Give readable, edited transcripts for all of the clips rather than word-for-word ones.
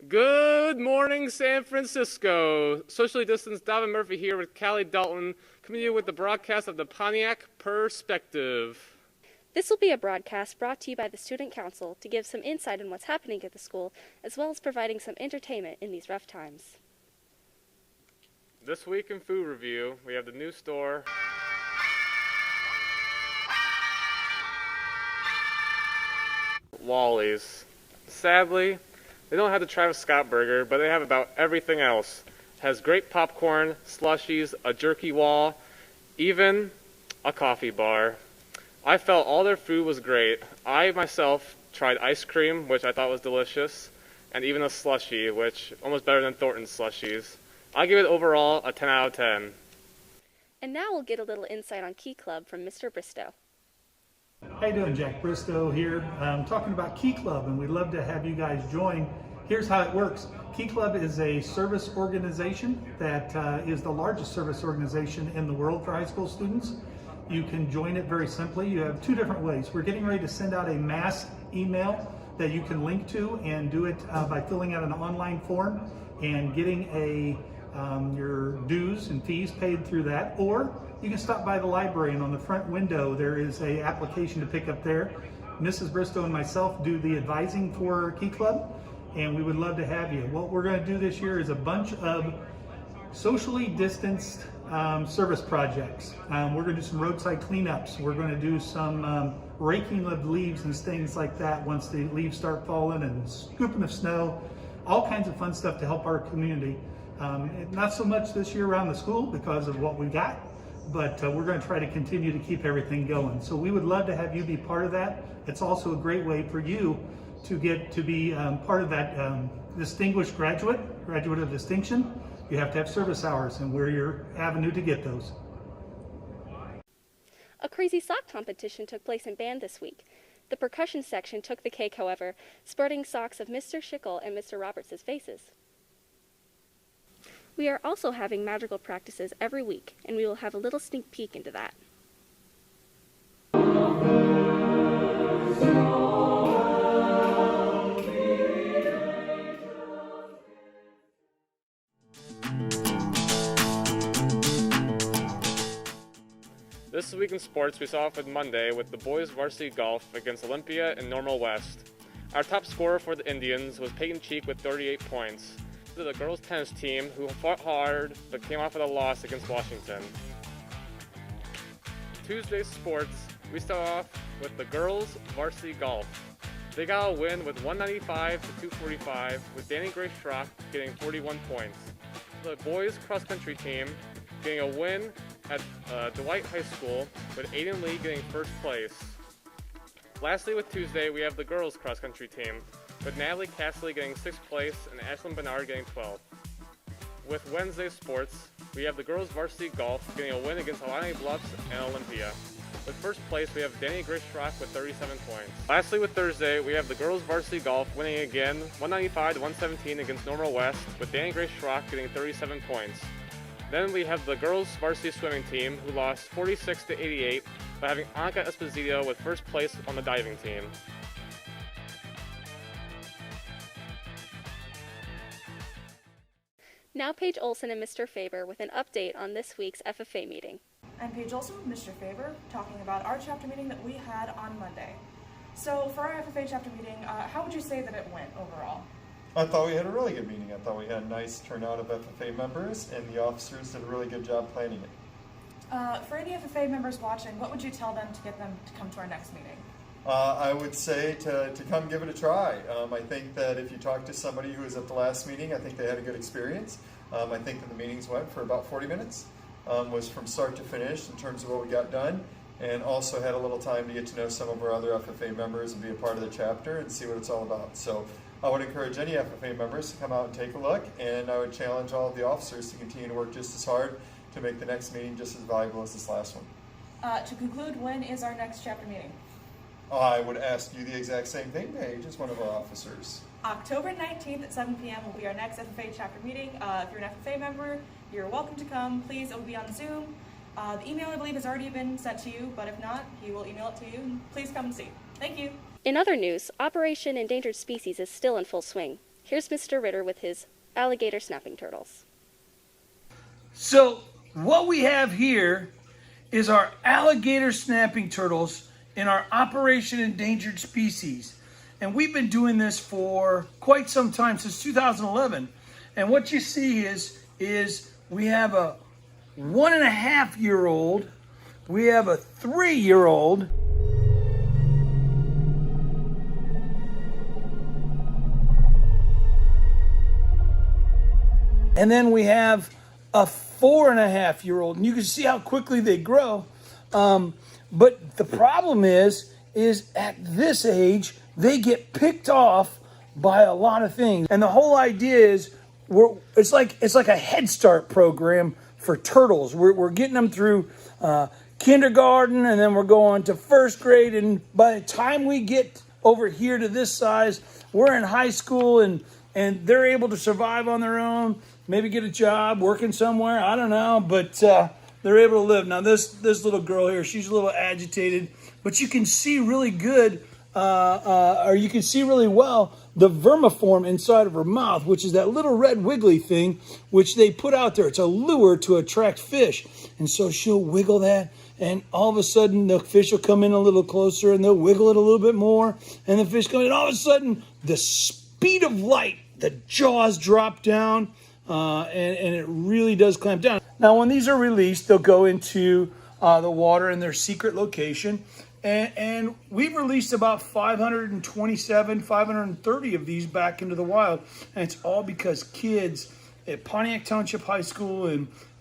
Good morning, San Francisco. Socially distanced Davin Murphy here with Callie Dalton, coming to you with the broadcast of the Pontiac Perspective. This will be a broadcast brought to you by the Student Council to give some insight on what's happening at the school, as well as providing some entertainment in these rough times. This week in food review, we have the new store, Wally's. Sadly, they don't have the Travis Scott burger, but they have about everything else. It has great popcorn, slushies, a jerky wall, even a coffee bar. I felt all their food was great. I myself tried ice cream, which I thought was delicious, and even a slushie, which almost better than Thornton's slushies. I give it overall a 10 out of 10. And now we'll get a little insight on Key Club from Mr. Bristow. How you doing? Jack Bristow here. I'm talking about Key Club, and we'd love to have you guys join. Here's how it works. Key Club is a service organization that is the largest service organization in the world for high school students. You can join it very simply. You have two different ways. We're getting ready to send out a mass email that you can link to and do it by filling out an online form and getting your dues and fees paid through that, or you can stop by the library, and on the front window there is an application to pick up there. Mrs. Bristow and myself do the advising for Key Club, and we would love to have you. What we're going to do this year is a bunch of socially distanced service projects. We're going to do some roadside cleanups. We're going to do some raking of leaves and things like that once the leaves start falling, and scooping of snow. All kinds of fun stuff to help our community. Not so much this year around the school because of what we got, but we're going to try to continue to keep everything going. So we would love to have you be part of that. It's also a great way for you to get to be part of that distinguished graduate of distinction. You have to have service hours, and we're your avenue to get those. A crazy sock competition took place in band this week. The percussion section took the cake, however, sporting socks of Mr. Schickel and Mr. Roberts' faces. We are also having magical practices every week, and we will have a little sneak peek into that. This week in sports, we saw off with Monday with the boys varsity golf against Olympia and Normal West. Our top scorer for the Indians was Peyton Cheek with 38 points. To the girls tennis team, who fought hard but came off with a loss against Washington. Tuesday's sports, we start off with the girls varsity golf. They got a win with 195 to 245, with Danny Grace Schrock getting 41 points. The boys cross country team getting a win at Dwight High School, with Aiden Lee getting first place. Lastly, with Tuesday, we have the girls cross country team, with Natalie Castley getting 6th place and Ashlyn Bernard getting 12th. With Wednesday sports, we have the girls varsity golf getting a win against Alani Bluffs and Olympia. With first place, we have Danny Grace Schrock with 37 points. Lastly, with Thursday, we have the girls varsity golf winning again 195 to 117 against Normal West, with Danny Grace Schrock getting 37 points. Then we have the girls varsity swimming team, who lost 46 to 88 by having Anka Esposito with first place on the diving team. Now Paige Olson and Mr. Faber with an update on this week's FFA meeting. I'm Paige Olson with Mr. Faber, talking about our chapter meeting that we had on Monday. So for our FFA chapter meeting, how would you say that it went overall? I thought we had a really good meeting. I thought we had a nice turnout of FFA members, and the officers did a really good job planning it. For any FFA members watching, what would you tell them to get them to come to our next meeting? I would say to come give it a try. I think that if you talk to somebody who was at the last meeting, I think they had a good experience. I think that the meetings went for about 40 minutes, was from start to finish in terms of what we got done, and also had a little time to get to know some of our other FFA members and be a part of the chapter and see what it's all about. So I would encourage any FFA members to come out and take a look, and I would challenge all of the officers to continue to work just as hard to make the next meeting just as valuable as this last one. To conclude, when is our next chapter meeting? I would ask you the exact same thing, Paige, as one of our officers. October 19th at 7 p.m. will be our next FFA chapter meeting. If you're an FFA member, you're welcome to come. Please, it will be on Zoom. The email, I believe, has already been sent to you, but if not, he will email it to you. Please come and see. Thank you. In other news, Operation Endangered Species is still in full swing. Here's Mr. Ritter with his alligator snapping turtles. So what we have here is our alligator snapping turtles in our Operation Endangered Species. And we've been doing this for quite some time, since 2011. And what you see is we have a 1.5-year-old, we have a 3-year-old, and then we have a 4.5-year-old. And you can see how quickly they grow. But the problem is at this age, they get picked off by a lot of things. And the whole idea is it's like a Head Start program for turtles. We're getting them through kindergarten, and then we're going to first grade. And by the time we get over here to this size, we're in high school, and they're able to survive on their own, maybe get a job, working somewhere, I don't know, but they're able to live. Now this little girl here, she's a little agitated, but you can see really good, or you can see really well the vermiform inside of her mouth, which is that little red wiggly thing which they put out there. It's a lure to attract fish. And so she'll wiggle that, and all of a sudden the fish will come in a little closer, and they'll wiggle it a little bit more, and the fish come in. All of a sudden, the speed of light, the jaws drop down, and it really does clamp down. Now, when these are released, they'll go into the water in their secret location. And we've released about 527, 530 of these back into the wild. And it's all because kids at Pontiac Township High School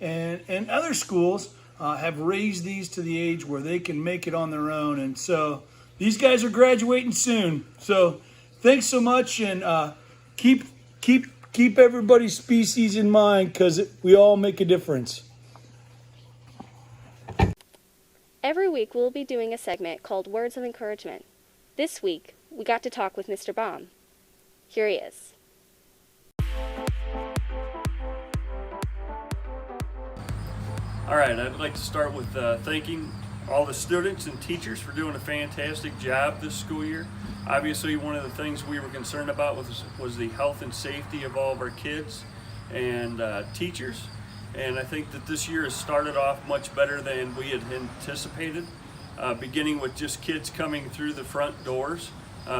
and other schools have raised these to the age where they can make it on their own. And so these guys are graduating soon. So thanks so much, and keep everybody's species in mind, because we all make a difference. Every week we'll be doing a segment called Words of Encouragement. This week, we got to talk with Mr. Baum. Here he is. All right, I'd like to start with thanking all the students and teachers for doing a fantastic job this school year. Obviously, one of the things we were concerned about was the health and safety of all of our kids and teachers. And I think that this year has started off much better than we had anticipated, beginning with just kids coming through the front doors,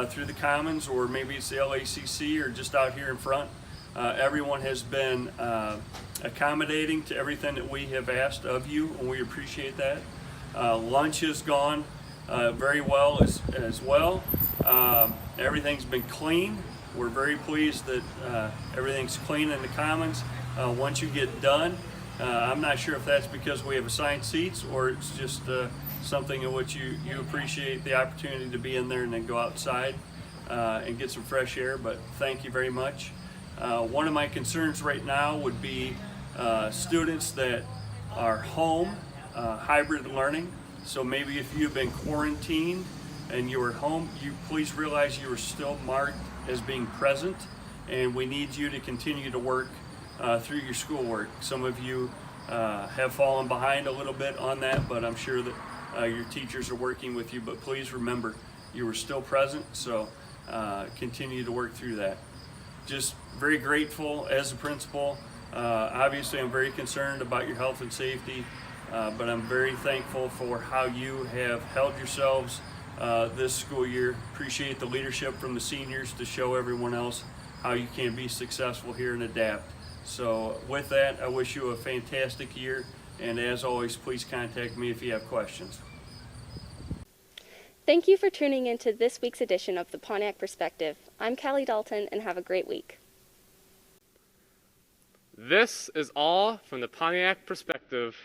through the Commons, or maybe it's the LACC or just out here in front. Everyone has been accommodating to everything that we have asked of you, and we appreciate that. Lunch has gone very well as well. Everything's been clean. We're very pleased that everything's clean in the Commons. Once you get done, I'm not sure if that's because we have assigned seats, or it's just something in which you appreciate the opportunity to be in there and then go outside and get some fresh air, but thank you very much. One of my concerns right now would be students that are home, hybrid learning. So maybe if you've been quarantined and you are home, you please realize you are still marked as being present, and we need you to continue to work through your schoolwork. Some of you have fallen behind a little bit on that, but I'm sure that your teachers are working with you. But please remember, you are still present, so continue to work through that. Just very grateful as a principal. Obviously, I'm very concerned about your health and safety, but I'm very thankful for how you have held yourselves this school year. Appreciate the leadership from the seniors to show everyone else how you can be successful here and adapt. So with that, I wish you a fantastic year, and as always, please contact me if you have questions. Thank you for tuning in to this week's edition of the Pontiac Perspective. I'm Callie Dalton, and have a great week. This is all from the Pontiac Perspective.